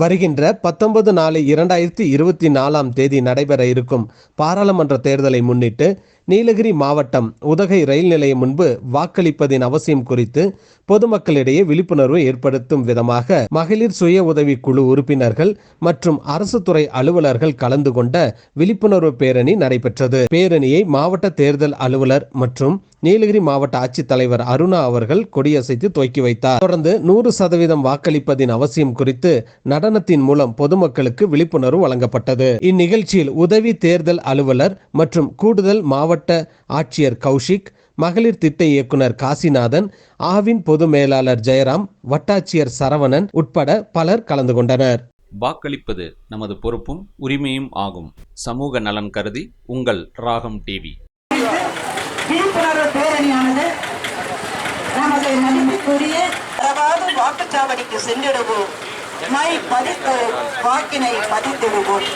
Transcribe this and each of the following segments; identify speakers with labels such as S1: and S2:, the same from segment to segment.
S1: வருகின்ற 19/4/2024 நடைபெற இருக்கும் பாராளுமன்ற தேர்தலை முன்னிட்டு நீலகிரி மாவட்டம் உதகை ரயில் நிலையம் முன்பு வாக்களிப்பதின் அவசியம் குறித்து பொதுமக்களிடையே விழிப்புணர்வு ஏற்படுத்தும் விதமாக மகளிர் சுய உதவி குழு உறுப்பினர்கள் மற்றும் அரசு துறை அலுவலர்கள் கலந்து கொண்ட விழிப்புணர்வு பேரணி நடைபெற்றது. பேரணியை மாவட்ட தேர்தல் அலுவலர் மற்றும் நீலகிரி மாவட்ட ஆட்சித்தலைவர் அருணா அவர்கள் கொடியசைத்து துவக்கி வைத்தார். தொடர்ந்து 100% வாக்களிப்பதின் அவசியம் குறித்து நடனத்தின் மூலம் பொதுமக்களுக்கு விழிப்புணர்வு வழங்கப்பட்டது. இந்நிகழ்ச்சியில் உதவி தேர்தல் அலுவலர் மற்றும் கூடுதல் மாவட்ட ஆட்சியர் கௌஷிக், மகளிர் திட்ட இயக்குனர் காசிநாதன், ஆவின் பொது மேலாளர் ஜெயராம், வட்டாட்சியர் சரவணன் உட்பட பலர் கலந்து கொண்டனர்.
S2: வாக்களிப்பது நமது பொறுப்பும் உரிமையும் ஆகும். சமூக நலன் கருதி உங்கள் ராகம் டிவி.
S3: விழிப்புணர்வு பேரணியானது நமது மதிப்புக்குரிய வாக்குச்சாவடிக்கு சென்றிடுவோம். மை பதித்து வாக்கினை பதித்திடுவோம்.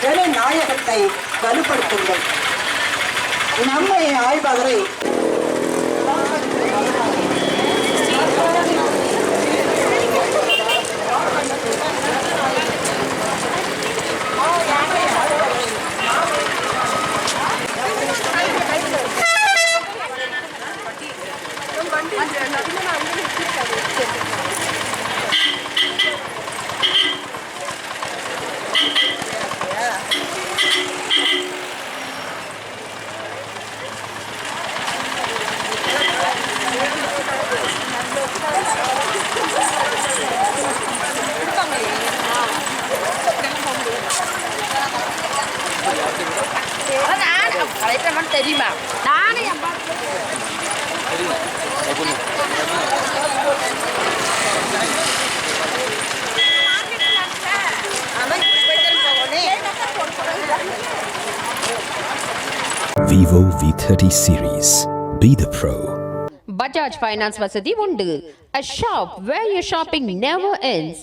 S3: ஜனநாயகத்தை வலுப்படுத்துங்கள். நம்மை ஆய்வகரை தெரியுமா? நானே
S4: Vivo V30 series. Be the pro.
S5: Bajaj Finance வசதி உண்டு. A shop where your shopping never ends.